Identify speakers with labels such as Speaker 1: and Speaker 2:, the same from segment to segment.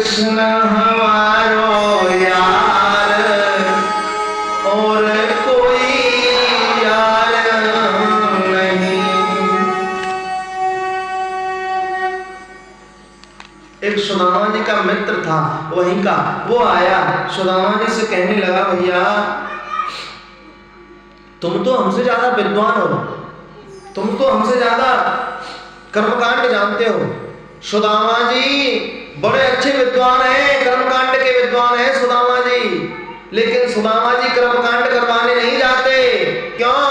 Speaker 1: कृष्ण हमारो यार और कोई यार नहीं। एक सुदामा जी का मित्र था वहीं का, वो आया सुदामा जी से कहने लगा, भैया तुम तो हमसे ज्यादा विद्वान हो, तुम तो हमसे ज्यादा कर्मकांड जानते हो। सुदामा जी बड़े अच्छे विद्वान हैं, कर्मकांड के विद्वान हैं सुदामा जी, लेकिन सुदामा जी कर्मकांड करवाने नहीं जाते। क्यों?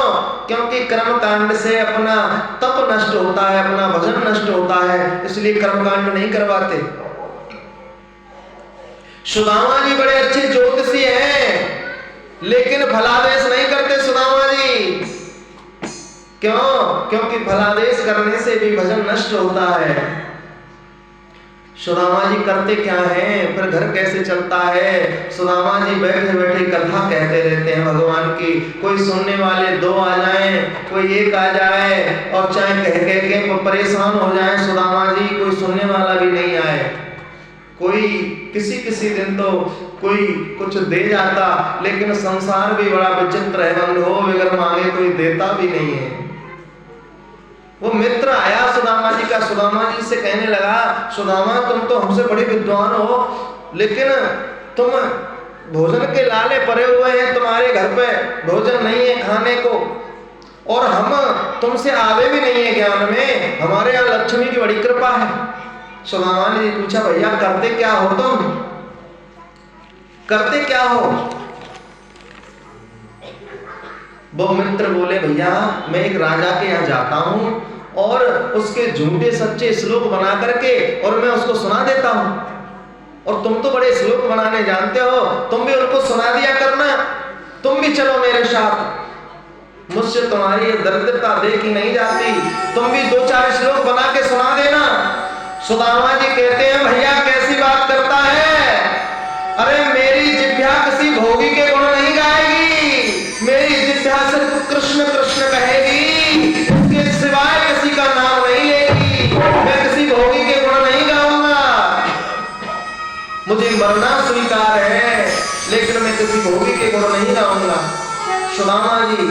Speaker 1: क्योंकि कर्मकांड से अपना तप नष्ट होता है, अपना भजन नष्ट होता है, इसलिए कर्मकांड नहीं करवाते। सुदामा जी बड़े अच्छे ज्योतिषी हैं, लेकिन फलादेश नहीं करते सुदामा जी। क्यों? क्योंकि फलादेश करने से भी भजन नष्ट होता है। सुदामा जी करते क्या हैं, फिर घर कैसे चलता है? सुदामा जी बैठे बैठे कथा कहते रहते हैं भगवान की। कोई सुनने वाले 2 आ जाएं, कोई 1 आ जाए, और चाहे कह कह के परेशान हो जाएं सुदामा जी, कोई सुनने वाला भी नहीं आए। कोई किसी दिन तो कोई कुछ दे जाता, लेकिन संसार भी बड़ा विचित्र है, बंद हो बगैर मांगे कोई देता भी नहीं है। वो मित्र आया सुदामा जी का, सुदामा जी से कहने लगा, सुदामा तुम तो हमसे बड़े विद्वान हो, लेकिन तुम भोजन के लाले पड़े हुए हैं, तुम्हारे घर पे भोजन नहीं है खाने को, और हम तुमसे आगे भी नहीं है ज्ञान में, हमारे यहाँ लक्ष्मी की बड़ी कृपा है। सुदामा ने पूछा, भैया करते क्या हो तुम, करते क्या हो? वो मित्र बोले, भैया मैं एक राजा के यहाँ जाता हूँ और उसके झूठे सच्चे श्लोक बना करके और मैं उसको सुना देता हूँ, और तुम तो बड़े श्लोक बनाने जानते हो, तुम भी उनको सुना दिया करना, तुम भी चलो मेरे साथ। मुझसे तुम्हारी ये दरिद्रता देखी नहीं जाती, तुम भी 2-4 श्लोक बना के सुना देना। सुदामा जी कहते हैं, भैया कैसी बात करता है, अरे मेरी जिह्वा किसी भोगी के गुण नहीं गाएगी, मेरी जिह्वा सिर्फ कृष्ण कृष्ण कहेगी, उसके सिवाय किसी का नाम नहीं लेगी, मैं किसी भोगी के गुण नहीं गाऊंगा। मुझे मरना स्वीकार है, लेकिन मैं किसी भोगी के गुण नहीं गाऊंगा। सुदामा जी,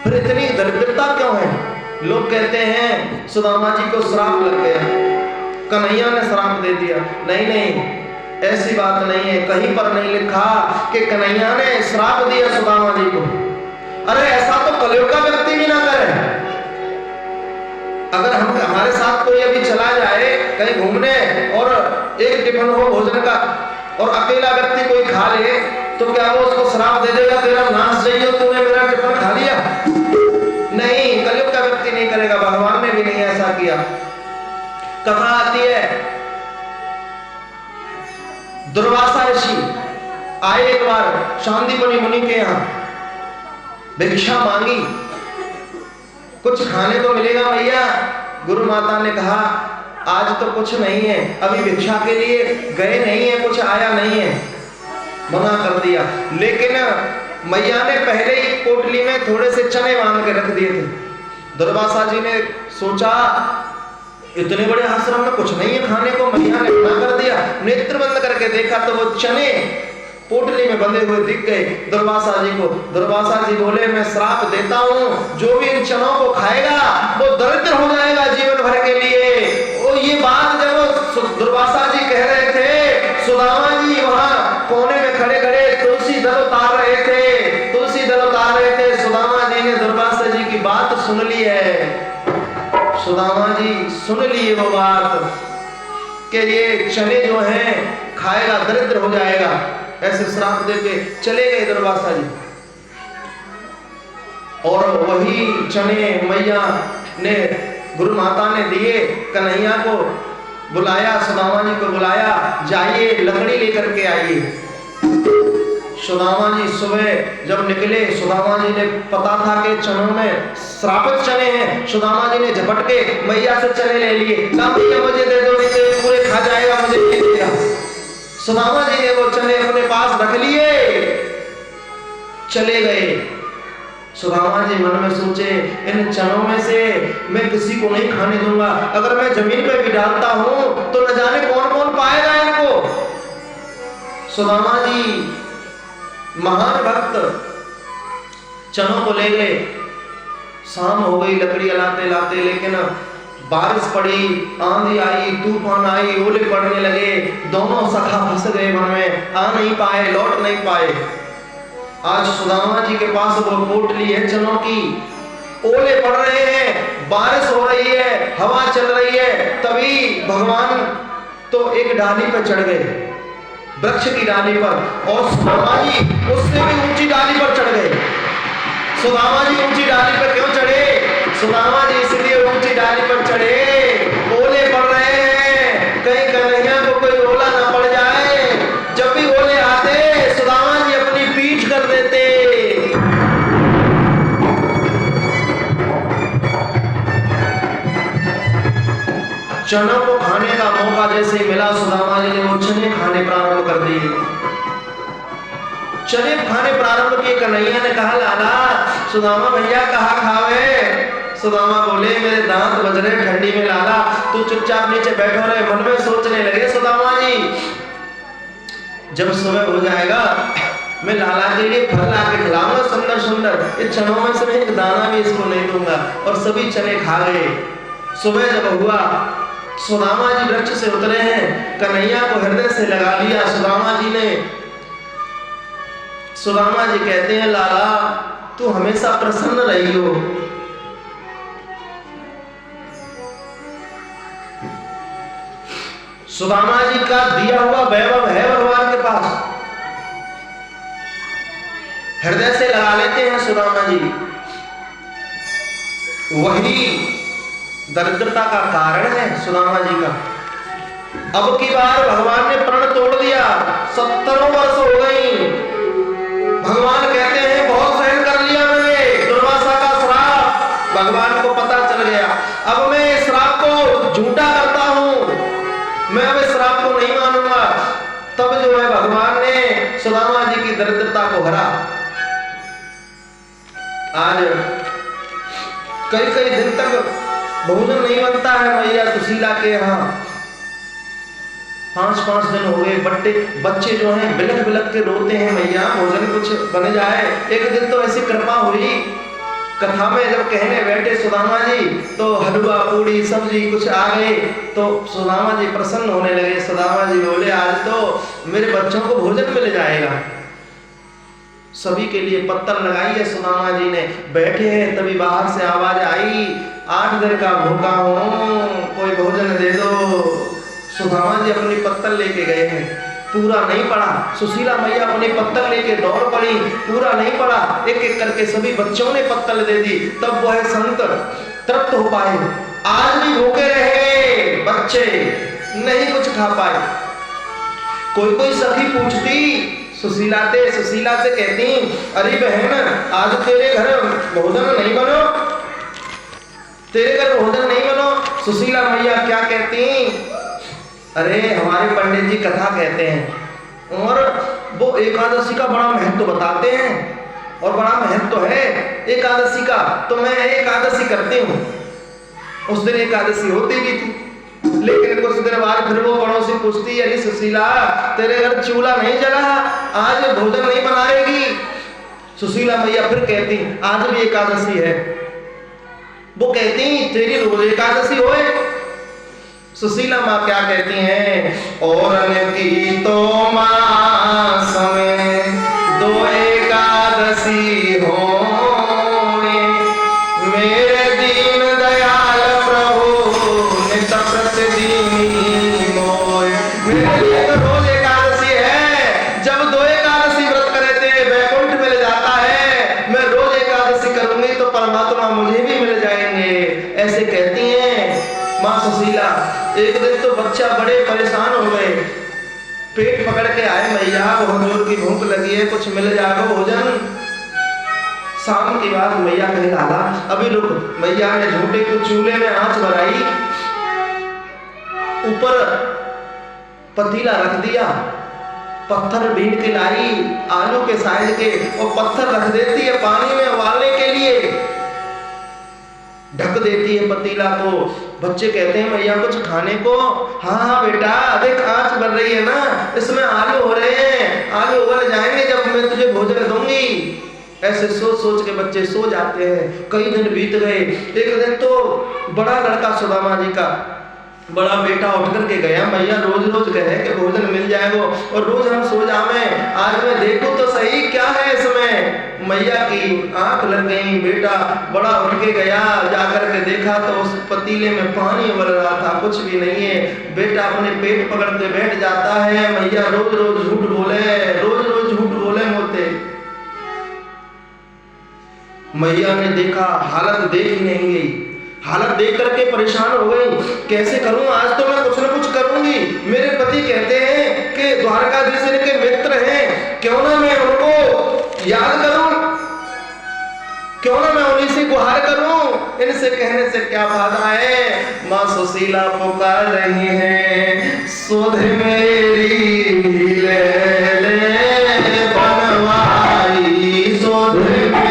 Speaker 1: फिर इतनी दरिद्रता क्यों है? लोग कहते हैं सुदामा जी को श्राप लग गया, कन्हैया ने श्राप दे दिया। नहीं नहीं, ऐसी बात नहीं है, कहीं पर नहीं लिखा कि कन्हैया ने श्राप दिया सुदामा जी को। अरे ऐसा तो कलयुग का व्यक्ति भी ना करे। अगर हम हमारे साथ कोई अभी चला जाए कहीं घूमने और एक टिफिन हो भोजन का और अकेला व्यक्ति कोई खा ले, तो क्या वो उसको श्राप दे देगा, तेरा नाश जाइए, तूने मेरा टिफिन खा लिया? नहीं, कलयुग का व्यक्ति नहीं करेगा, भगवान ने भी नहीं ऐसा किया। कथा आती है, दुर्वासा ऋषि आए एक बार शांतिपनि मुनि के यहाँ, भिक्षा मांगी, कुछ खाने को मिलेगा भैया? गुरु माता ने कहा, आज तो कुछ नहीं है, अभी भिक्षा के लिए गए नहीं है, कुछ आया नहीं है, मना कर दिया। लेकिन मैया ने पहले ही पोटली में थोड़े से चने बांध के रख दिए थे। दुर्वासा जी ने सोचा, इतने बड़े आश्रम में कुछ नहीं है खाने को, मैया ने मना कर दिया। नेत्र बंद करके देखा तो वो चने पोटली में बंधे हुए दिख गए दुर्वासा जी को। दुर्वासा जी बोले, मैं श्राप देता हूँ, जो भी इन चनों को खाएगा वो दरिद्र हो जाएगा जीवन भर के लिए। वो ये बात जब दुर्वासा जी कह रहे थे, सुदामा जी वहां कोने में खड़े खड़े तुलसी दल उतार रहे थे, तुलसी दल उतार रहे थे। सुदामा जी ने दुर्वासा जी की बात सुन ली है, सुदामा जी सुन लिए वो बात कि ये चने जो हैं खाएगा दरिद्र हो जाएगा, ऐसे श्राप देके चले गए दुर्वासा जी। और वही चने मैया ने, गुरु माता ने दिए, कन्हैया को बुलाया, सुदामा जी को बुलाया, जाइए लकड़ी लेकर के आइए। सुदामा जी सुबह जब निकले, सुदामा जी ने पता था कि चनों में श्रापित चने हैं, सुदामा जी ने झपट के मैया से चने ले लिए। मैया मुझे दे दो, नहीं तो पूरे खा जाएगा, मुझे नहीं देगा। सुदामा जी ने वो चने अपने पास रख लिए, चले गए। सुदामा जी मन में सोचे, इन चनों में से मैं किसी को नहीं खाने दूंगा, अगर मैं जमीन पे भी डालता हूं तो न जाने कौन कौन पाएगा इनको। सुदामा जी महान भक्त चनों को ले गए। शाम हो गई, लकड़ी लाते लाते, लेकिन बारिश पड़ी, आंधी आई, तूफान आई, ओले पड़ने लगे। दोनों सखा फंस गए वन में, आ नहीं पाए, लौट नहीं पाए। आज सुदामा जी के पास वो पोटली है चनों की, ओले पड़ रहे हैं, बारिश हो रही है, हवा चल रही है। तभी भगवान तो एक डाली पर चढ़ गए, वृक्ष की डाली पर, और सुदामा जी उससे भी ऊंची डाली पर चढ़ गए। सुदामा जी ऊंची डाली पर क्यों चढ़े? सुदामा जी इसलिए ऊंची डाली पर चढ़े, ओले पड़ रहे हैं, कहीं कन्हैया को कोई ओला ना पड़ जाए। जब भी ओले आते सुदामा जी अपनी पीठ कर देते। चनों को खाने का मौका जैसे मिला, सुदामा जी ने वो चने खाने प्रारंभ कर दिए। चने खाने प्रारंभ किए। कन्हैया ने कहा, लाला सुदामा भैया कहा खावे? सुदामा बोले, मेरे दांत बज रहे ठंडी में लाला, तू चुपचाप नीचे बैठो रहे। मन में सोचने लगे सुदामा जी, जब सुबह हो जाएगा मैं लाला के लिए फल लाके खिलाऊंगा सुंदर सुंदर, इस चनों में से मैं एक दाना भी इसको नहीं दूंगा। और सभी चने खा गए। सुबह जब हुआ, सुदामा जी वृक्ष से उतरे हैं, कन्हैया को हृदय से लगा लिया सुदामा जी ने। सुदामा जी कहते हैं, लाला तू हमेशा प्रसन्न रही हो। सुदामा जी का दिया हुआ वैभव है भगवान के पास, हृदय से लगा लेते हैं सुदामा जी। वही दरिद्रता का कारण है सुदामा जी का। अब की बार भगवान ने प्रण तोड़ दिया, 70 वर्ष हो गई। भगवान कहते हैं, बहुत सहन कर लिया मैंने, दुर्वासा का श्राप भगवान को पता चल गया। अब मैं इस श्राप को झूठा करता हूं, मैं अब इस श्राप को नहीं मानूंगा। तब जो है भगवान ने सुदामा जी की दरिद्रता को हरा। आज कई कई दिन तक भोजन नहीं बनता है मैया सुशीला के यहाँ। 5-5 दिन हो गए, बच्चे जो हैं बिलख बिलख के रोते हैं, मैया भोजन कुछ बन जाए। एक दिन तो ऐसी कृपा हुई, कथा में जब कहने बैठे सुदामा जी, तो हलवा पूड़ी सब्जी कुछ आ गए, तो सुदामा जी प्रसन्न होने लगे। सुदामा जी बोले, आज तो मेरे बच्चों को भोजन मिल जाएगा। सभी के लिए पत्तल लगाई है सुदामा जी ने। बैठे हैं, तभी बाहर से आवाज आई, 8 दिन का भूखा हूं, कोई भोजन दे दो। सुदामा जी अपनी पत्तल लेके गए हैं, पूरा नहीं पड़ा। सुशीला मैया अपनी पत्तल लेके दौड़ पड़ी, पूरा नहीं पड़ा। एक एक करके सभी बच्चों ने पत्तल दे दी। तब वह संत तृप्त हो पाए। आज भी भूखे रहे बच्चे, नहीं कुछ खा पाए। कोई कोई सखी पूछती सुशीला से कहती, अरे बहन आज तेरे घर भोजन नहीं बनो, तेरे घर भोजन नहीं बनो। सुशीला मैया क्या कहती, अरे हमारे पंडित जी कथा कहते हैं और वो एकादशी का बड़ा महत्व बताते हैं, और बड़ा महत्व है एकादशी का, तो मैं एकादशी करती हूँ। उस दिन एकादशी होती भी थी, लेकिन कुछ दिन बाद फिर वो पड़ोसी पूछती, अरे सुशीला तेरे घर चूल्हा नहीं जला, आज भोजन नहीं बनाएगी? सुशीला मैया फिर कहती, आज भी एकादशी है। वो कहती, तेरी रोज एकादशी होए? सुशीला माँ क्या कहती हैं, और की तो मास में 2 एकादशी हो, मेरे दीन दयाल प्रभु नित प्रतिदिन मोय। मेरे लिए तो रोज एकादशी है, जब 2 एकादशी व्रत करे थे वैकुंठ मिल जाता है, मैं रोज एकादशी करूंगी तो परमात्मा मुझे भी मिल जाएंगे। ऐसे कहती हैं माँ सुशीला। एक दिन तो बच्चा बड़े परेशान हो गए, पेट पकड़ के आए, मैया बहुत जोर की भूख लगी है, कुछ मिल जाएगा भोजन। शाम की बात, मैया कहे, लाला अभी रुक। मैया ने झूठे को चूल्हे में आंच भराई, ऊपर पतीला रख दिया, पत्थर बीन के लाई आलू के साइज के, और पत्थर रख देती है पानी में उबालने के लिए, ढक देती है पतीला को। बच्चे कहते हैं मैया कुछ खाने को? हाँ हाँ बेटा, देख आंच बन रही है ना, इसमें आलू हो रहे हैं, आलू उबल जाएंगे जब मैं तुझे भोजन दूंगी। ऐसे सोच सोच के बच्चे सो जाते हैं। कई दिन बीत गए। एक दिन तो बड़ा लड़का सुदामा जी का बड़ा बेटा उठ करके गया, मैया रोज रोज कहे कि भोजन मिल जाएगा और रोज हम सो जावे, आज मैं देखूं तो सही क्या है इसमें। मैया की आंख लग गई। बेटा बड़ा उठ के गया, जाकर के देखा तो उस पतीले में पानी उबल रहा था, कुछ भी नहीं है। बेटा अपने पेट पकड़ के बैठ जाता है। मैया रोज रोज झूठ बोले, रोज रोज झूठ बोले मोते। मैया ने देखा, हालत देख ही नहीं गई, हालत देख करके परेशान हो गई। कैसे करूं, आज तो मैं कुछ ना कुछ करूंगी। मेरे पति कहते हैं कि द्वारकाधीश के मित्र हैं, क्यों ना मैं उनको याद करूं, क्यों ना मैं उन्हीं से गुहार करूं। इनसे कहने से क्या फायदा है। मां सुशीला पुकार रही हैं, सुध मेरी ले ले बनवाई, सुध मेरी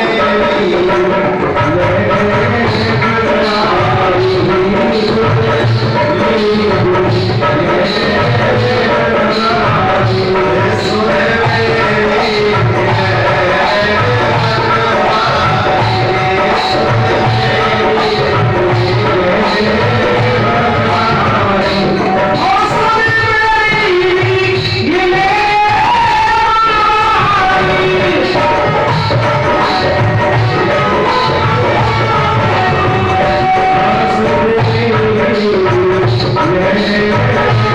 Speaker 2: Yeah.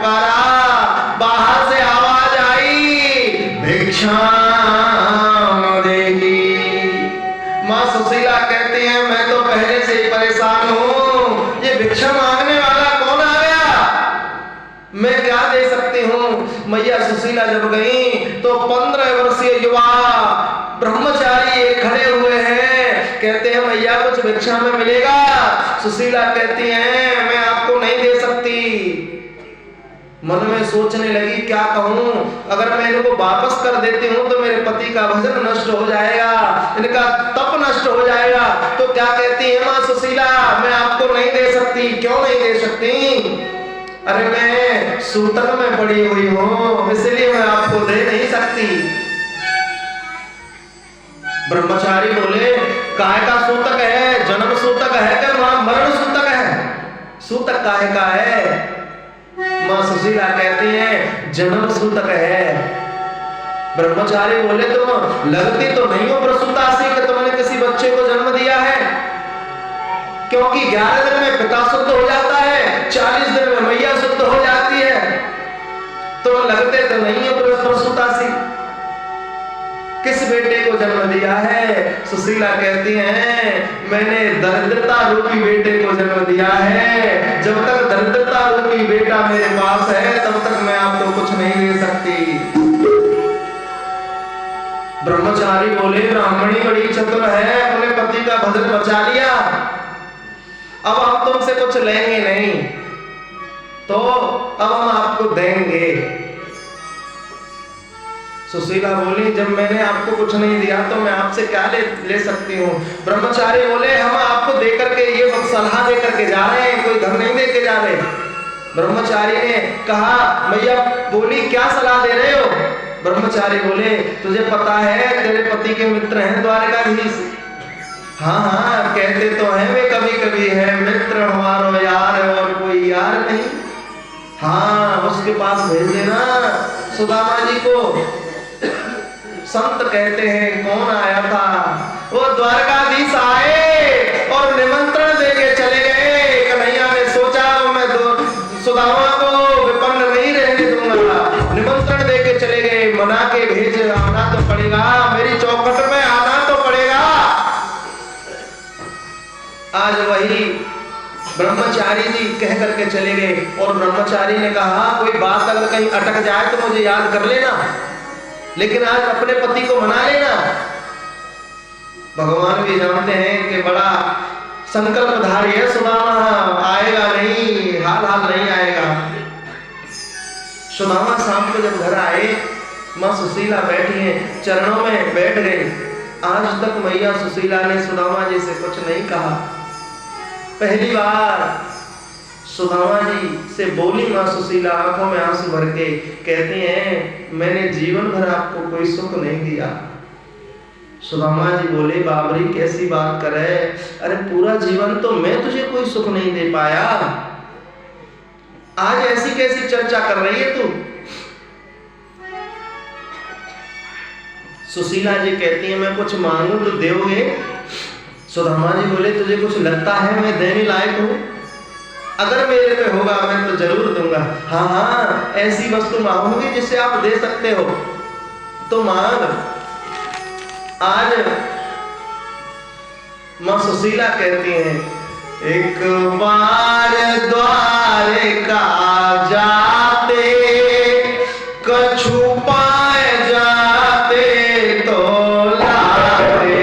Speaker 1: पुकारा, बाहर से आवाज आई, भिक्षा देगी। माँ सुशीला कहती है मैं तो पहले से ही परेशान हूँ, ये भिक्षा मांगने वाला कौन आ गया, मैं क्या दे सकती हूँ। मैया सुशीला जब गई तो 15 वर्षीय युवा ब्रह्मचारी खड़े हुए हैं, कहते हैं मैया कुछ भिक्षा में मिलेगा। सुशीला कहती है मैं आपको नहीं दे सकती। मन में सोचने लगी क्या कहूं, अगर मैं इनको वापस कर देती हूं तो मेरे पति का भजन नष्ट हो जाएगा, इनका तप नष्ट हो जाएगा। तो क्या कहती है मां सुशीला, मैं आपको नहीं दे सकती। क्यों नहीं दे सकती? अरे मैं सूतक में पड़ी हुई हूं, इसलिए मैं आपको दे नहीं सकती। ब्रह्मचारी बोले काहे का सूतक है, जन्म सूतक है क्या मरण सूतक है? सूतक काहे का है? मां सुशीला कहती है जन्म सूतक है। ब्रह्मचारी बोले तुम लगती तो नहीं हो प्रसूतासी कि तुमने किसी बच्चे को जन्म दिया है, क्योंकि 11 दिन में पिता शुद्ध हो जाता है, 40 दिन में मैया शुद्ध हो जाती है, तो लगते तो नहीं हो प्रसूतासी। किस बेटे को जन्म दिया है? सुशीला कहती हैं मैंने दरिद्रता रूपी बेटे को जन्म दिया है। जब तक दरिद्रता रूपी बेटा मेरे पास है तब तक मैं आपको कुछ नहीं दे सकती। ब्रह्मचारी बोले ब्राह्मणी बड़ी चतुर है, अपने पति का भजन बचा लिया, अब हम तुमसे कुछ लेंगे नहीं, तो अब हम आपको देंगे। सुशीला बोली जब मैंने आपको कुछ नहीं दिया तो मैं आपसे क्या ले सकती हूँ। ब्रह्मचारी बोले हम आपको देकर के ये सलाह देकर के जा रहे हैं, कोई धन नहीं दे के जा रहे। ब्रह्मचारी ने कहा मैया बोली क्या सलाह दे रहे हो? ब्रह्मचारी बोले तुझे पता है तेरे पति के मित्र हैं द्वारकाधीश? हाँ हाँ कहते तो हैं वे कभी कभी है, मित्र हमारो यार है और कोई यार नहीं। हाँ उसके पास भेज देना सुदामा जी को। संत कहते हैं कौन आया था? वो द्वारकाधीश आए और निमंत्रण देके चले गए। कन्हैया ने सोचा मैं सुदामा को विपन्न नहीं रहने दूंगा, निमंत्रण देके चले गए, मना के भेज आना तो पड़ेगा, मेरी चौखट में आना तो पड़ेगा। आज वही ब्रह्मचारी जी कह करके चले गए और ब्रह्मचारी ने कहा कोई बात अगर कहीं अटक जाए तो मुझे याद कर लेना, लेकिन आज अपने पति को मना लेना। भगवान भी जानते हैं कि बड़ा संकल्पधारी है सुदामा, आएगा नहीं, हाल नहीं आएगा। सुदामा शाम को जब घर आए, मां सुशीला बैठी हैं, चरणों में बैठ गई। आज तक मैया सुशीला ने सुदामा जी से कुछ नहीं कहा। पहली बार सुदामा जी से बोली मां सुशीला, आंखों में आंसू भर के कहती हैं मैंने जीवन भर आपको कोई सुख नहीं दिया। सुदामा जी बोले बाबरी कैसी बात करे, अरे पूरा जीवन तो मैं तुझे कोई सुख नहीं दे पाया, आज ऐसी कैसी चर्चा कर रही है तू? सुशीला जी कहती है मैं कुछ मांगू तो दोगे? सुदामा जी बोले तुझे कुछ लगता है मैं देने लायक हूं? अगर मेरे पे होगा मैं तो जरूर दूंगा। हाँ हाँ ऐसी वस्तु मांगूंगी जिससे आप दे सकते हो तो मांग। आज मां सुशीला कहती हैं एक बार द्वारका जाते कछु पाए जाते तो लाते।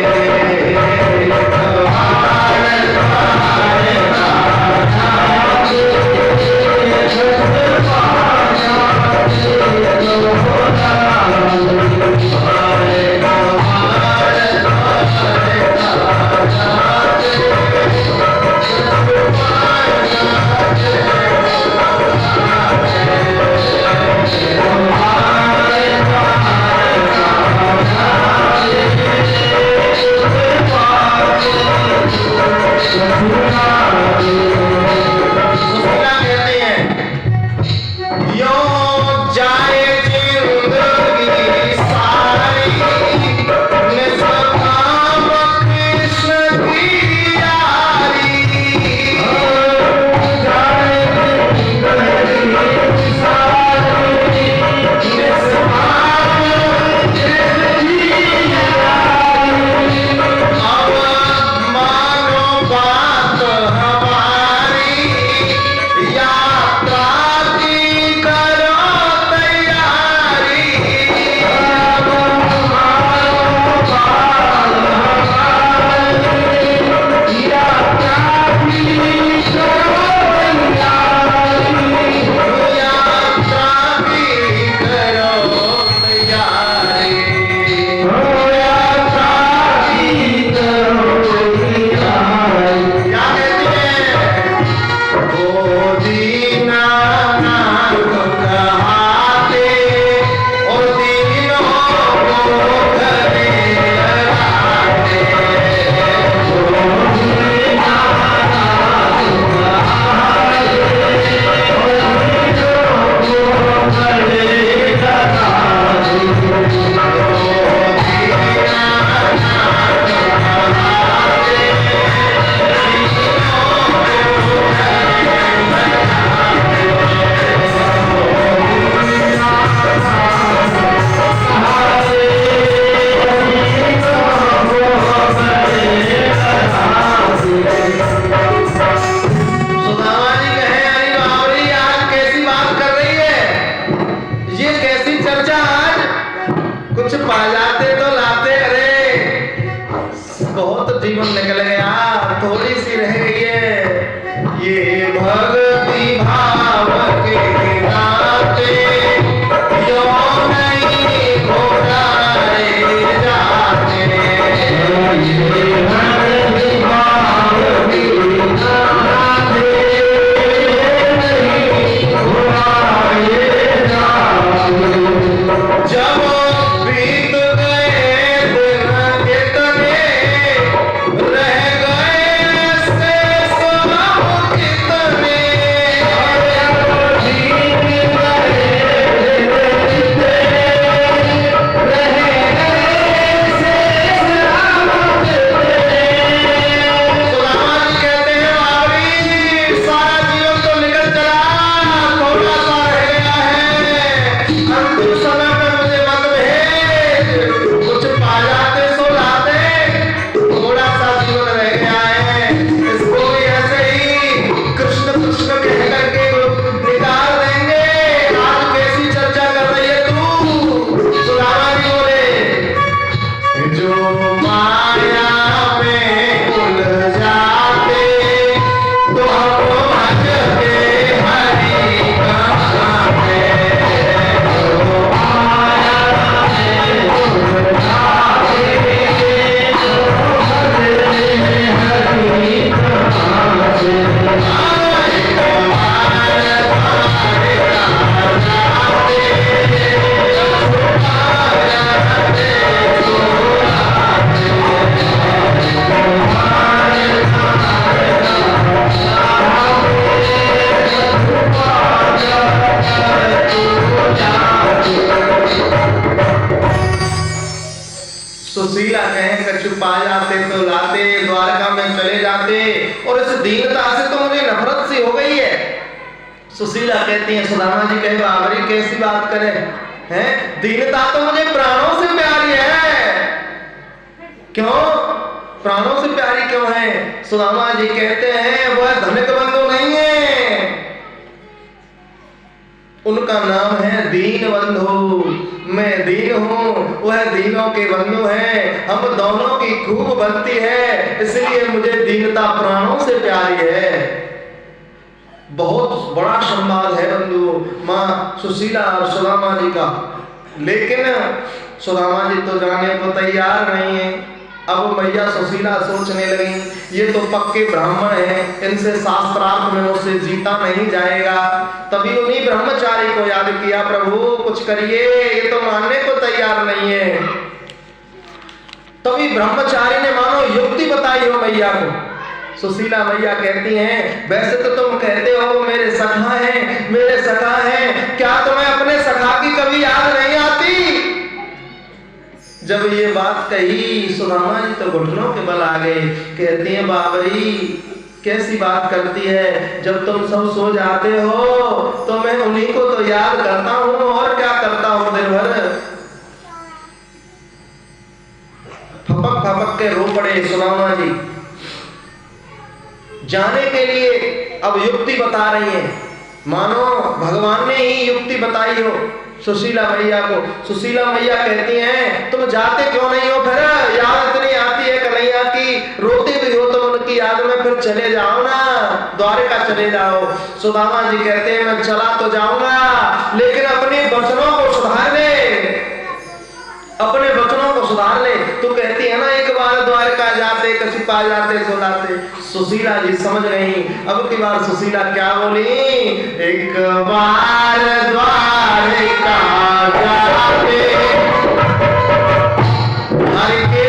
Speaker 1: सुशीला कहें कछु पा जाते तो लाते, द्वारका में चले जाते, और इस दीनता से तो मुझे नफरत सी हो गई है। सुशीला कहती है, सुदामा जी कहे बाबरी कैसी बात करे हैं, दीनता तो मुझे प्राणों से प्यारी है। क्यों प्राणों से प्यारी क्यों है? सुदामा जी कहते हैं वह धनिक बंधु नहीं है, उनका नाम है दीन बंधु। मैं दीन हूँ, वह दीनों के बंधु हैं, हम दोनों की खूब बनती है, इसलिए मुझे दीनता प्राणों से प्यारी है। बहुत बड़ा संवाद है बंधु माँ सुशीला और सुदामा जी का, लेकिन सुदामा जी तो जाने को तैयार नहीं है। अब मैया सुशीला सोचने लगी ये तो पक्के ब्राह्मण हैं, इनसे शास्त्रार्थ में मुझसे जीता नहीं जाएगा। तभी उन्हीं ब्रह्मचारी को याद किया, प्रभु कुछ करिए, ये तो मानने को तैयार नहीं है। तभी ब्रह्मचारी ने मानो युक्ति बताई हो मैया को। सुशीला मैया कहती हैं वैसे तो तुम कहते हो मेरे सखा हैं, मेरे सखा हैं, क्या तुम्हें अपने सखा की कभी याद नहीं आती? जब ये बात कही सुदामा जी तो घुटनों के बल आ गए। कहती हैं बाबरी कैसी बात करती है, जब तुम सब सो जाते हो तो मैं उन्हीं को तो याद करता हूँ, और क्या करता हूँ दिन भर। फपक फपक के रो पड़े सुदामा जी। जाने के लिए अब युक्ति बता रही है, मानो भगवान ने ही युक्ति बताई हो सुशीला मैया को। सुशीला मैया कहती हैं तुम जाते क्यों नहीं हो, फिर याद इतनी आती है कन्हैया की, रोते भी हो तुम उनकी याद में, फिर चले जाओ ना, द्वारका चले जाओ। सुदामा जी कहते हैं मैं चला तो जाऊंगा, लेकिन अपने वचनों को सुधार दे। अपने वचनों को सुधार ले। तो कहती है ना, एक बार द्वारका जाते कछु पा जाते सोलाते। सुशीला जी समझ गई। अब की बार सुशीला क्या बोली, एक बार द्वारका जाते हरि के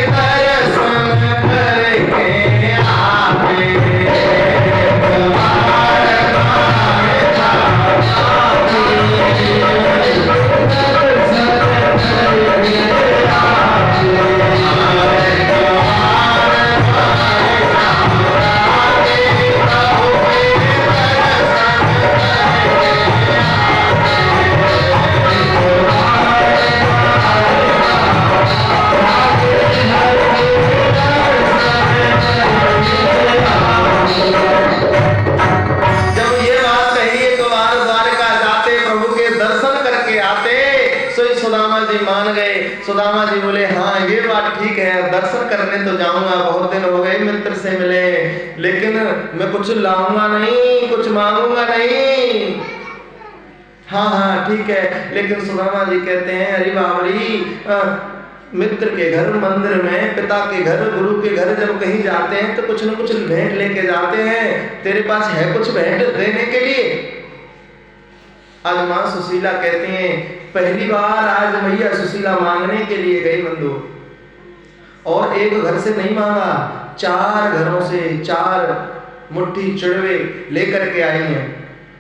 Speaker 1: दर्शन करके आते। सुदामा जी बोले, हाँ ये बात ठीक है, दर्शन करने तो जाऊंगा, बहुत दिन हो गए मित्र से मिले, लेकिन मैं कुछ लाऊंगा नहीं, कुछ मांगूंगा नहीं। हाँ हाँ ठीक है। लेकिन सुदामा जी कहते हैं, अरे बाबरी, मित्र के घर, मंदिर में, पिता के घर, गुरु के घर जब कहीं जाते हैं तो कुछ न कुछ भेंट लेके जाते हैं। तेरे पास है कुछ भेंट देने के लिए? आज माँ सुशीला कहती हैं, पहली बार आज मैया सुशीला मांगने के लिए गई बंधु, और एक घर से नहीं मांगा, 4 घरों से 4 मुट्ठी चिड़वे लेकर के आई हैं।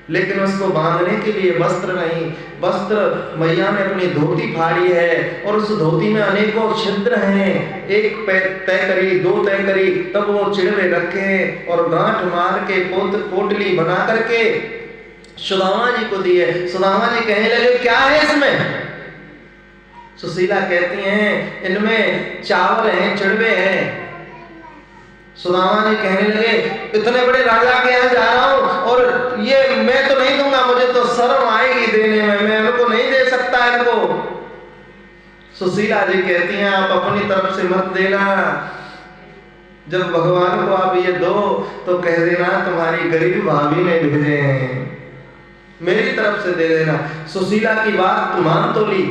Speaker 1: लेकिन उसको बांधने के लिए वस्त्र नहीं। वस्त्र मैया ने अपनी धोती फाड़ी है, और उस धोती में अनेकों छिद्र हैं। एक तय करी, 2 तय करी, तब वो चिड़वे रखे और गांठ मार के पोटली बना करके सुदामा जी को दिए। सुदामा जी कहने लगे, क्या है इसमें? सुशीला कहती हैं, इनमें चावल हैं, चिड़वे हैं। सुदामा जी कहने लगे, इतने बड़े राजा के यहाँ जा रहा हूँ और ये मैं तो नहीं दूंगा, मुझे तो शर्म आएगी देने में, मैं इनको नहीं दे सकता इनको। सुशीला जी कहती हैं, आप अपनी तरफ से मत देना, जब भगवान को आप ये दो तो कह देना तुम्हारी गरीब भाभी ने भेजे हैं, मेरी तरफ से दे देना। सुशीला की बात मान तो ली।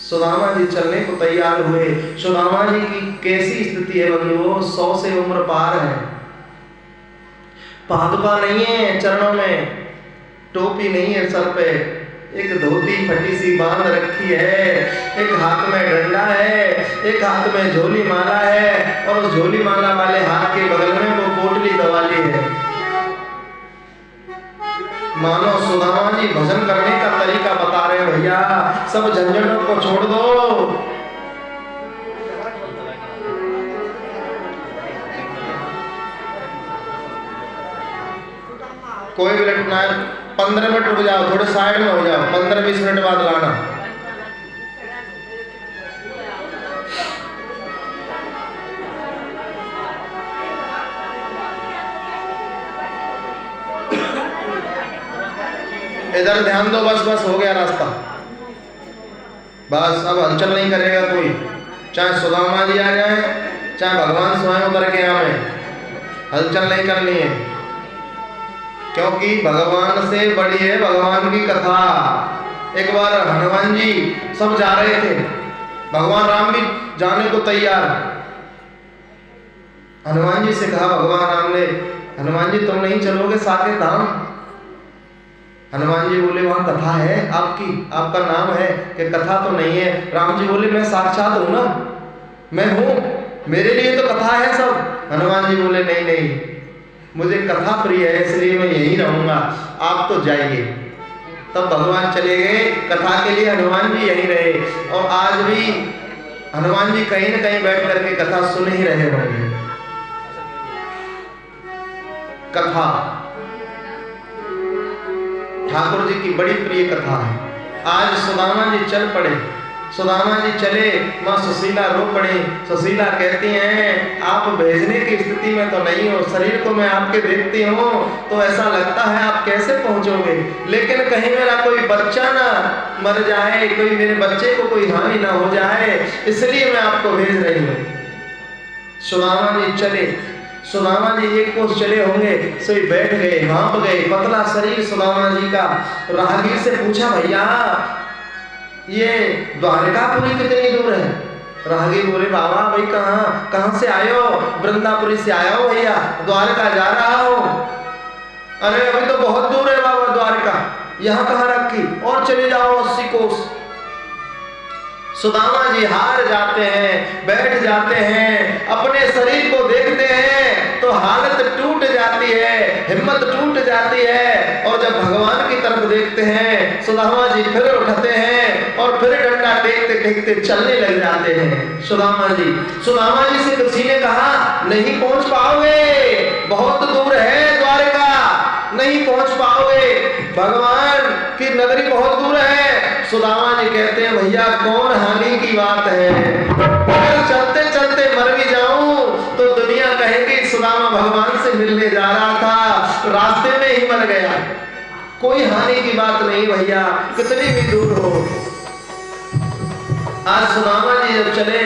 Speaker 1: सुदामा जी चलने को तैयार हुए। सुदामा जी की कैसी स्थिति है बंधुओं, 100 से उम्र पार है, पादुका नहीं है चरणों में, टोपी नहीं है सर पे, एक धोती फटी सी बांध रखी है, एक हाथ में डंडा है, एक हाथ में झोली माला है, और उस झोली माला वाले हाथ के बगल में वो पोटली दवाली है। मानो सुदामा जी भजन करने का तरीका बता रहे हैं, भैया सब झंझटों को छोड़ दो। कोई भी लटना है, 15 मिनट रुक जाओ, थोड़े साइड में हो जाओ, 15-20 मिनट बाद लाना। इधर ध्यान दो, बस बस हो गया रास्ता, बस अब हलचल नहीं करेगा कोई, चाहे सुदामा जी आ जाए, चाहे भगवान स्वयं उतर के आवे, हलचल नहीं करनी है, क्योंकि भगवान से बड़ी है भगवान की कथा। एक बार हनुमान जी सब जा रहे थे, भगवान राम भी जाने को तैयार। हनुमान जी से कहा भगवान राम ने, हनुमान जी तुम नहीं चलोगे साकेत धाम? हनुमान जी बोले, वहां कथा है आपकी, आपका नाम है कि कथा तो नहीं है? राम जी बोले, मैं साक्षात हूं ना, मैं हूं, मेरे लिए तो कथा है सब। हनुमान जी बोले, नहीं नहीं, मुझे कथा प्रिय है, इसलिए मैं यहीं रहूंगा, आप तो जाइए। तब भगवान चले गए, कथा के लिए हनुमान जी यहीं रहे। और आज भी हनुमान जी कहीं न कहीं बैठ करके कथा सुन ही रहे होंगे। कथा ठाकुर जी की बड़ी प्रिय कथा है। आज सुदामा जी चल पड़े, सुदामा जी चले, माँ सुशीला रो पड़ी। सुशीला कहती हैं, आप भेजने की स्थिति में तो नहीं हो, शरीर को मैं आपके देखती हूँ तो ऐसा लगता है आप कैसे पहुँचोगे, लेकिन कहीं मेरा कोई बच्चा ना मर जाए, कोई मेरे बच्चे को कोई हानि ना हो जाए, इसलिए मैं आपको भेज रही हूँ। सुदामा जी चले, सुदामा जी 1 कोस चले होंगे, सोई बैठ गए, हाँप गए, पतला शरीर सुदामा जी का। राहगीर से पूछा, भैया ये द्वारकापुरी कितनी दूर है? राहगीर बोले बाबा भाई कहाँ से आए हो? वृंदापुरी से आया हो भैया, द्वारका जा रहा हो। अरे अभी तो बहुत दूर है बाबा द्वारका, यहाँ कहाँ रखी? और चले जाओ 80 कोस। सुदामा जी हार जाते हैं, बैठ जाते हैं, अपने शरीर को देखते हैं तो हालत टूट जाती है, हिम्मत टूट जाती है। और जब भगवान की तरफ देखते हैं सुदामा जी फिर उठते हैं और फिर डंडा टेकते टेकते चलने लग जाते हैं। सुदामा जी से किसी ने कहा नहीं पहुंच पाओगे, बहुत दूर है द्वारका, नहीं पहुंच पाओगे, भगवान की नगरी बहुत दूर है। सुदामा जी कहते हैं भैया कौन हानि की बात है, अगर चलते चलते मर भी जाऊं तो दुनिया कहेगी सुदामा भगवान से मिलने जा रहा था, रास्ते में ही मर गया, कोई हानि की बात नहीं भैया, कितनी भी दूर हो। आज सुदामा जी जब चले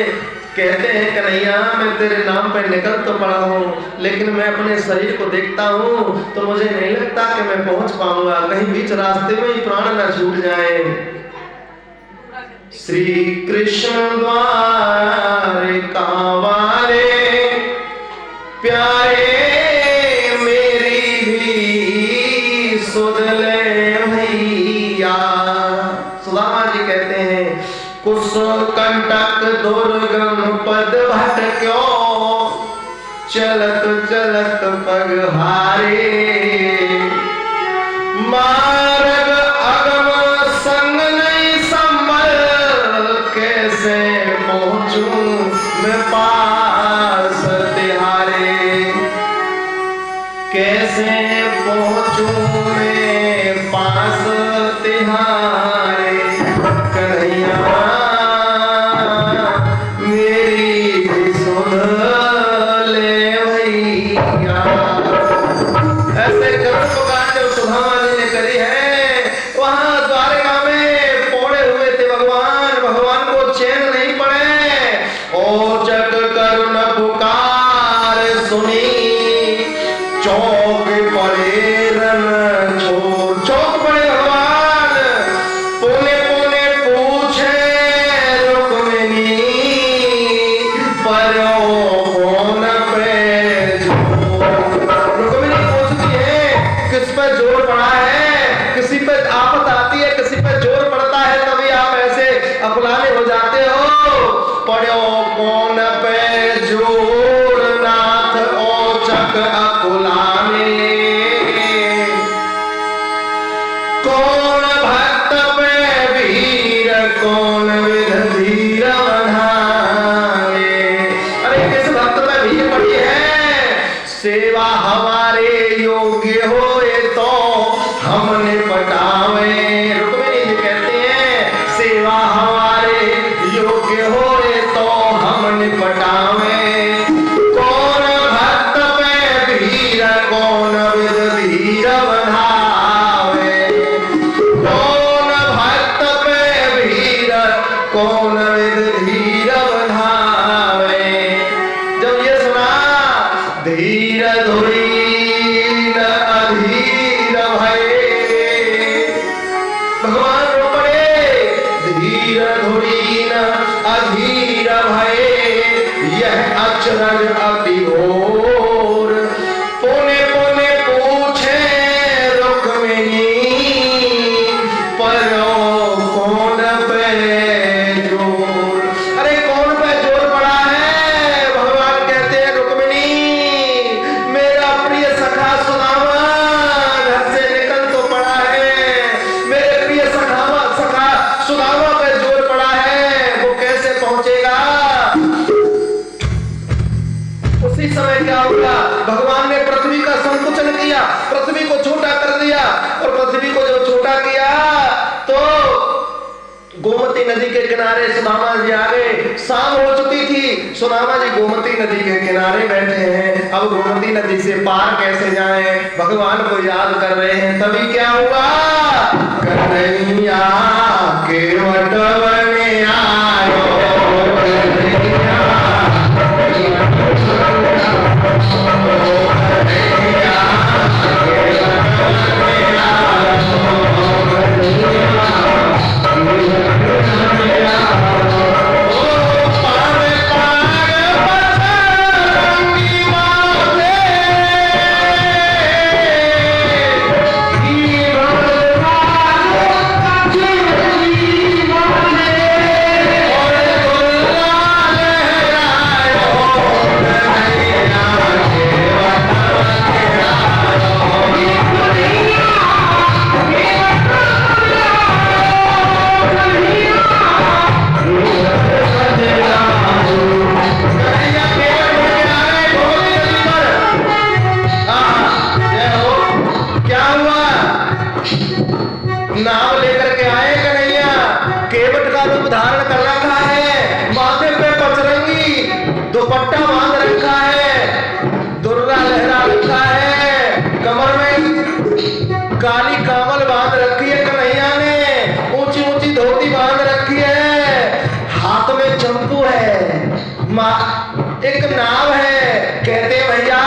Speaker 1: कहते हैं कन्हैया मैं तेरे नाम पर निकल तो पड़ा हूँ, लेकिन मैं अपने शरीर को देखता हूँ तो मुझे नहीं लगता कि मैं पहुंच पाऊंगा, कहीं बीच रास्ते में ही प्राण न छूट जाए। श्री कृष्ण द्वारका वाले प्यारे मेरी भी सुध ले भैया। सुदामा जी कहते हैं कुश कंटक दुर्गम पद भटक्यो, चलत चलत पग हारे, मार्ग अगम संग नहीं संभल, कैसे पहुंचूं मैं पास तिहारे, कैसे पहुंचूं मैं पास तिहारे। कन्हैया मेरी सुन ले भैया। ऐसे करुण पुकार जो सुदामा जी ने करी है, वहां द्वारका में पौड़े हुए थे भगवान, भगवान को चैन नहीं पड़े। ओ जग करुण पुकार सुनी, चौक पड़े रन छोड़, चौक पड़े भगवान, पोने पोने पूछे रुक्मिणी, पर कौन पे जोर। रुक्मिणी पूछती है किस पे जोर पड़ा है, किसी पे आफत आती है, किसी पे जोर पड़ता है तभी आप ऐसे अकुलाने हो जाते हो। पड़ो कौन पे जोर नाथ औचक अकुलाने, कौन भक्त पे वीर कौन विध धीर बधाए। अरे किस भक्त पे भीड़ पड़ी है, सेवा हमारे योग्य होए तो हम निपटावे। रुक्मिणी जी कहते हैं सेवा हमारे योग्य होए तो हम निपटावे, कौन भक्त पे भीर कौन विध धीर बधावे, कौन भक्त पे भीर कौन विध धीर बधावे। जब ये सुना धीर धुरीन अधीर भये, भगवान रो पड़े धीर धुरीन अधीर भये, यह अचरज अति घोर, पोने पोने पूछे रुक्मिणी, परो कौन पे जोर। अरे कौन पे जोर पड़ा है? भगवान कहते हैं रुक्मिणी मेरा प्रिय सखा सुदामा घर से निकल तो पड़ा है, मेरे प्रिय सखा सुदामा पे जोर पड़ा है, वो कैसे पहुंचेगा। उसी समय क्या हुआ, भगवान ने पृथ्वी का संकुचन किया, पृथ्वी को छोटा कर दिया, और पृथ्वी को जब छोटा किया तो गोमती नदी के किनारे सुदामा जी आ गए। शाम हो चुकी थी, सुदामा जी गोमती नदी के किनारे बैठे हैं। अब गोमती नदी से पार कैसे जाएं, भगवान को याद कर रहे हैं। तभी क्या हुआ, कन्हैया के वटवन आयो, कन्हैया नाम लेकर के आए कन्हैया, केवट का रूप धारण कर रखा है, माथे पे पचरंगी दुपट्टा बांध रखा है, दुर्रा लहरा रखा है, कमर में काली कामल बांध रखी है कन्हैया ने, ऊंची ऊंची धोती बांध रखी है, हाथ में चंपू है, एक नाव है। कहते भैया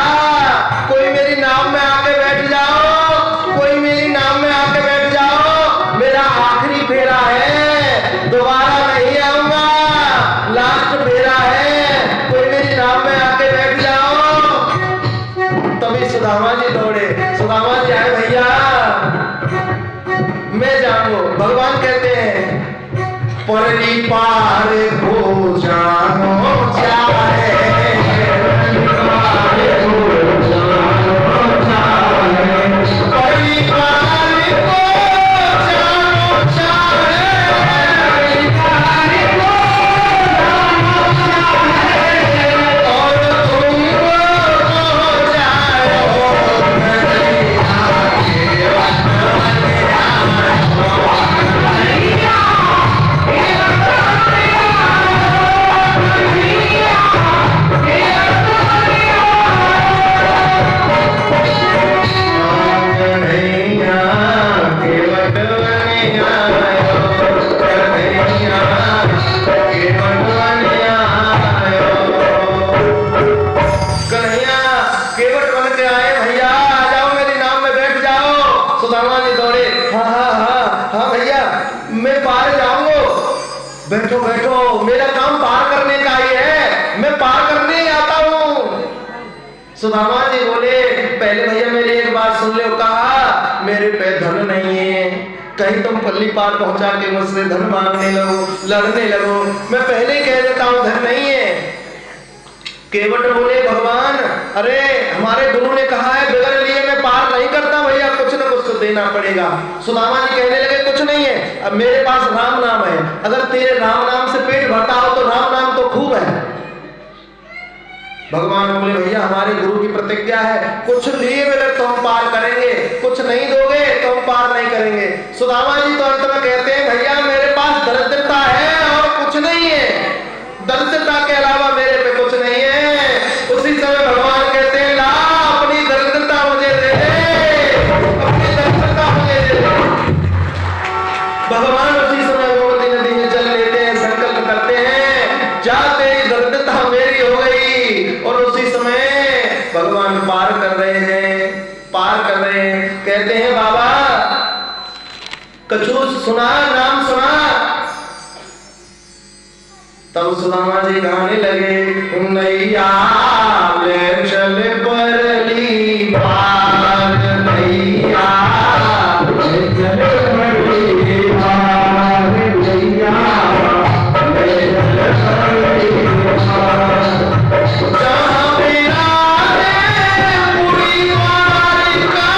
Speaker 1: कोई मेरी नाव में आके बैठ जाओ, कोई मेरी नाव में आके बैठ जाओ, मेरा आखिरी फेरा है, दोबारा नहीं आऊंगा, लास्ट फेरा है, कोई मेरी नाव में आके बैठ जाओ। तभी सुदामा जी दौड़े, सुदामा जी आए, भैया मैं जाऊं। भगवान कहते हैं परली पार को जानो चाहे, बैठो बैठो, मेरा काम पार करने का ही है, मैं पार करने ही आता हूँ। सुदामा जी बोले पहले भैया मेरी एक बात सुन लो, कहा मेरे पे धन नहीं है, कहीं तुम पल्ली पार पहुंचा के मुझसे धन मांगने लगो, लड़ने लगो, मैं पहले ही कह देता हूँ धन नहीं है। केवट बोले भगवान अरे हमारे गुरु ने कहा है बगैर लिए मैं पार नहीं करता भैया, कुछ न कुछ तो देना पड़ेगा। सुदामा जी कहने लगे कुछ नहीं है, अब मेरे पास राम नाम है, अगर तेरे राम नाम से पेट भरता हो तो राम नाम तो खूब है। भगवान बोले भैया हमारे गुरु की प्रतिज्ञा है, कुछ लिए बगैर तो हम पार करेंगे, कुछ नहीं दोगे तो हम पार नहीं करेंगे। सुदामा जी तो अंत में कहते हैं भैया मेरे पास दरिद्रता है और कुछ नहीं है, दरिद्रता के अलावा मेरे पे कुछ नहीं है। उसी समय भगवान कहते हैं ला अपनी दरिद्रता मुझे दे दे, अपनी दरिद्रता मुझे दे दे। भगवान उसी समय गोमती नदी में चल लेते हैं, संकल्प करते हैं जा तेरी दरिद्रता मेरी हो गई, और उसी समय भगवान पार कर रहे हैं, पार कर रहे हैं। कहते हैं बाबा कछु सुना, नाम सुना। तब सुदामा जी गाने लगे नैया ले चल परली पार, नैया ले चल परली पार, नैया ले चल परली पार, जहाँ मेरा है पूरी द्वारिका,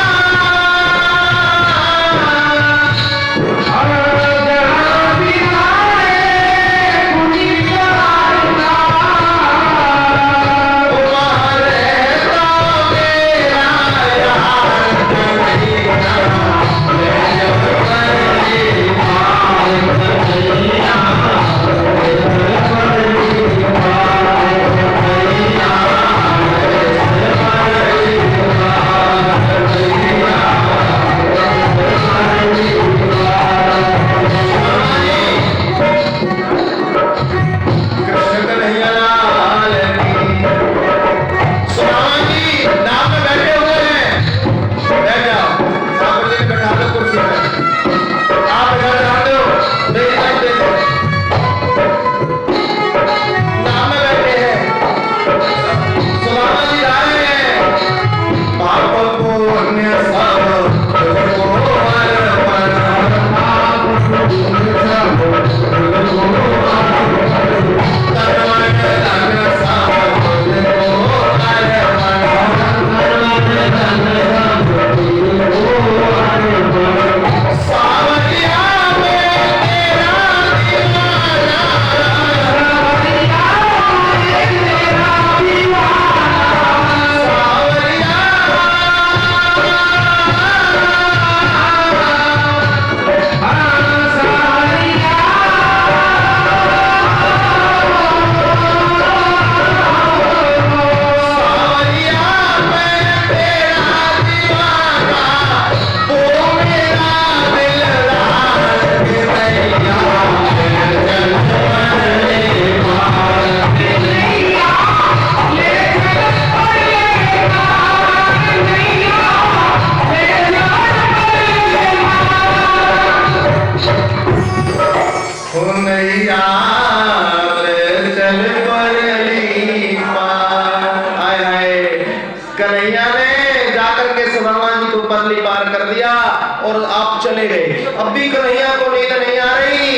Speaker 1: आप चले गए। अब भी कन्हैया को नींद नहीं आ रही।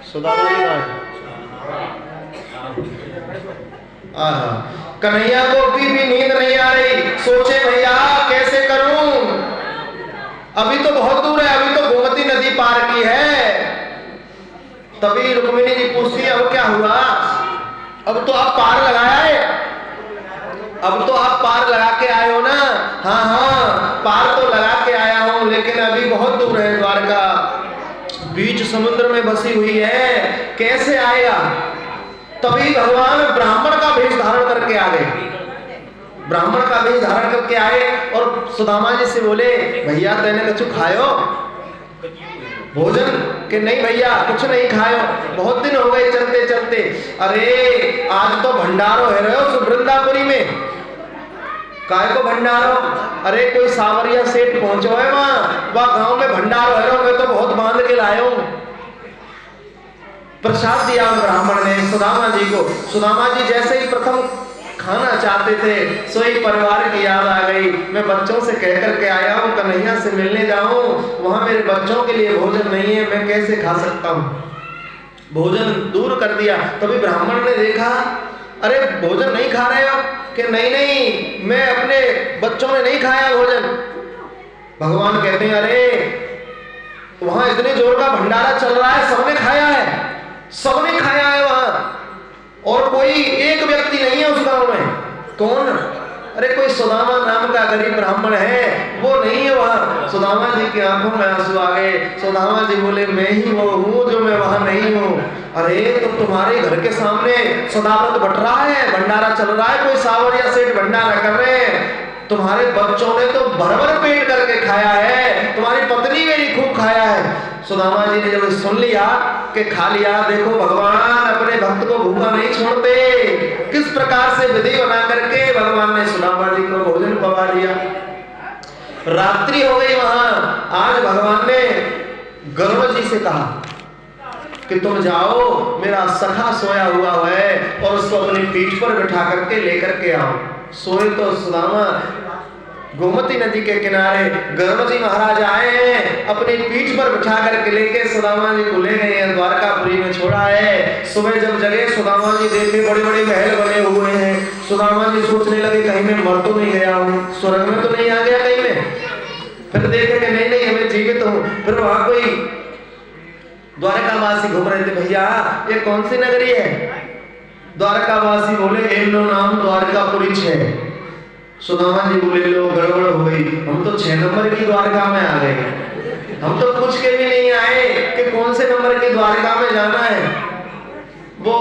Speaker 1: सुदामा जी कन्हैया को अभी भी नींद नहीं आ रही। सोचे भैया कैसे करूं, अभी तो बहुत दूर है, अभी तो गोमती नदी पार की है। तभी रुक्मिणी जी पूछती है अब क्या हुआ, अब तो आप पार लगाया है, अब तो आप पार लगा के आए हो ना। हाँ हाँ पार तो लगा के आया हूं, लेकिन अभी बहुत दूर है, द्वारका बीच समुद्र में बसी हुई है, कैसे आएगा। तभी भगवान ब्राह्मण का भेष धारण करके आ गए, ब्राह्मण का भेष धारण करके आए और सुदामा जी से बोले भैया तेने कुछ खायो भोजन के? नहीं भैया कुछ नहीं खायो, बहुत दिन हो गए चलते चलते। अरे आज तो भंडारो है रहे हो वृंदापुरी में। काय को भंडारो? अरे कोई सावरिया सेठ पहुंचो है वहां गांव में भंडारो है रहो, मैं तो बहुत बांध के लायो। प्रसाद दिया ब्राह्मण ने सुदामा जी को। सुदामा जी जैसे ही प्रथम खाना चाहते थे, सोई परिवार की याद आ गई। मैं बच्चों से कह करके आया हूँ कन्हैया से मिलने जाऊं, वहां मेरे बच्चों के लिए भोजन नहीं है, मैं कैसे खा सकता हूँ। भोजन दूर कर दिया। तभी ब्राह्मण ने देखा अरे भोजन नहीं खा रहे हो? कि नहीं नहीं मैं अपने बच्चों ने नहीं खाया भोजन। भगवान कहते हैं अरे वहां इतने जोर का भंडारा चल रहा है, सबने खाया है, सबने खाया है वहां, और कोई एक व्यक्ति नहीं है उस गांव में। कौन? अरे कोई सुदामा नाम का गरीब ब्राह्मण है, वो नहीं है वहां। सुदामा जी की आंखों में आंसू आ गए। सुदामा जी बोले मैं ही वो हूँ जो मैं वहां नहीं हूँ। अरे तो तुम्हारे घर के सामने सदाव्रत बट रहा है, भंडारा चल रहा है, कोई सावरिया सेठ भंडारा कर रहे हैं, तुम्हारे बच्चों ने तो भर भर पेट करके खाया है, तुम्हारी पत्नी ने भी खूब खाया है। सुदामा जी ने जब सुन लिया कि खा लिया, देखो भगवान अपने भक्त को भूखा नहीं छोड़ते, किस प्रकार से विधि बना करके भगवान ने सुदामा जी को भोजन पवा दिया। रात्रि हो गई वहां। आज भगवान ने गर्व जी से कहा कि तुम जाओ, मेरा सखा सोया हुआ है और उसको अपनी पीठ पर बिठा करके लेकर के आओ। सोए तो सुदामा गोमती नदी के किनारे गर्भ जी महाराज आए हैं, अपनी पीठ पर बिठा करके लेके सुदामा जी को ले गए हैं, द्वारकापुरी में छोड़ा है। सुबह जब जगे सुदामा जी देखे बड़े बड़े महल बने हुए हैं। सुदामा जी सोचने लगे कहीं मैं मर तो नहीं गया हूँ, स्वर्ग में तो नहीं आ गया कहीं में। फिर देखे कि नहीं नहीं मैं जीवित हूँ। फिर वहां कोई द्वारकावासी घूम रहे थे, भैया ये कौन सी नगरी है? द्वारकावासी बोले एमनो नाम द्वारकापुरी है। सुदामा जी बोले लो गड़बड़ हो गई, हम तो 6 नंबर की द्वारका में आ गए, हम तो पूछ के भी नहीं आए कि कौन से नंबर की द्वारका में जाना है। वो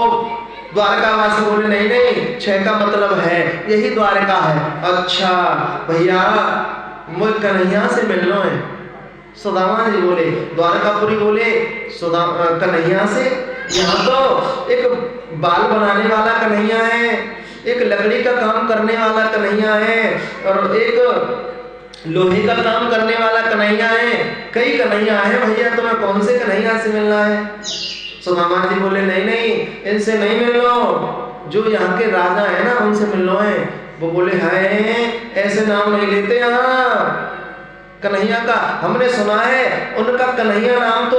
Speaker 1: द्वारकावासी बोले नहीं नहीं 6 का मतलब है यही द्वारका है। अच्छा भैया मुझे कन्हैया से मिलना है। सुदामा जी बोले द्वारकापुरी बोले कन्हैया से? यहाँ तो एक बाल बनाने वाला कन्हैया है, एक लकड़ी का काम करने वाला कन्हैया है, और एक लोहे का काम करने वाला कन्हैया है। कई कन्हैया है भैया, तुम्हें कौन से कन्हैया से मिलना है? सुदामा जी बोले नहीं नहीं इनसे नहीं मिलना, जो यहाँ के राजा है ना उनसे मिलना है। वो बोले हाय ऐसे नाम नहीं लेते यहाँ कन्हैया का, हमने सुना है उनका कन्हैया नाम तो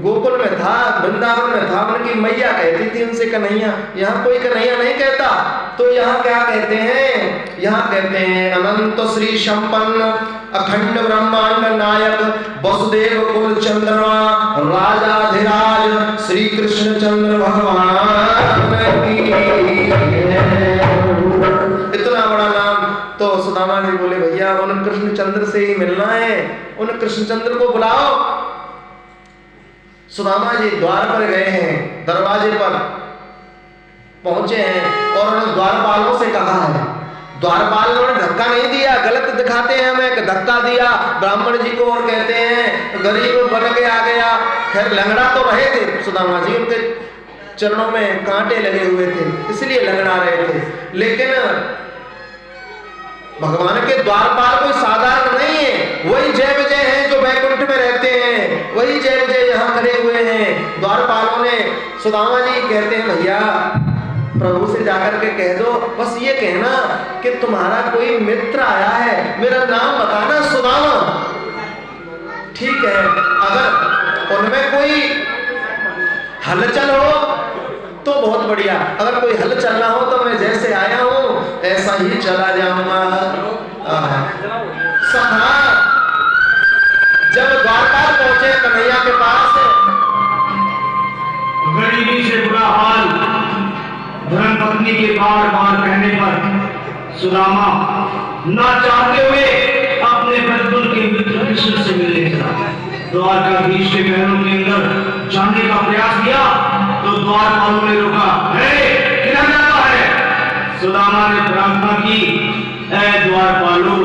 Speaker 1: गोकुल में था, वृंदावन में था, उनकी मैया कहती थी उनसे कन्हैया। यहाँ कोई कन्हैया नहीं कहता। तो यहाँ क्या कहते हैं? यहाँ कहते हैं अनंत श्री संपन्न अखंड ब्रह्मांड नायक वसुदेव कुल चंद्रमा राजाधिराज श्री कृष्ण चंद्र भगवान की। इतना बड़ा नाम। तो सुदामा जी बोले भैया उन कृष्णचंद्र से ही मिलना है, उन कृष्णचंद्र को बुलाओ। सुदामा जी द्वार पर गए हैं, दरवाजे पर पहुंचे हैं और उन्होंने द्वारपालों से कहा है। द्वारपालों ने धक्का नहीं दिया, गलत दिखाते हैं हमें, धक्का दिया ब्राह्मण जी को और कहते हैं गरीब बन के आ गया। खैर लंगड़ा तो रहे थे सुदामा जी, उनके चरणों में कांटे लगे हुए थे इसलिए लंगड़ा रहे थे, लेकिन भगवान के द्वारपाल कोई साधारण नहीं है, वही जय विजय हैं जो वैकुंठ में रहते हैं, वही जय विजय यहाँ खड़े हुए हैं। द्वारपालों ने सुदामा जी कहते हैं भैया प्रभु से जाकर के कह दो, बस ये कहना कि तुम्हारा कोई मित्र आया है, मेरा नाम बताना सुदामा। ठीक है, अगर उनमें कोई हलचल हो तो बहुत बढ़िया, अगर कोई हलचल ना हो तो मैं जैसे आया हूं ऐसा ही चला जाऊंगा। सखा जब द्वारका पहुंचे कन्हैया के पास,
Speaker 2: गरीबी से बुरा हाल धर्म पत्नी के बार बार कहने पर सुदामा न चाहते हुए अपने बचपन के मित्र कृष्ण से मिलने चला। द्वारकाधीश के महलों के अंदर जाने का प्रयास किया तो द्वारपालों ने रोका। किधर जाता है? सुदामा ने प्रार्थना की, ऐ द्वारपालों,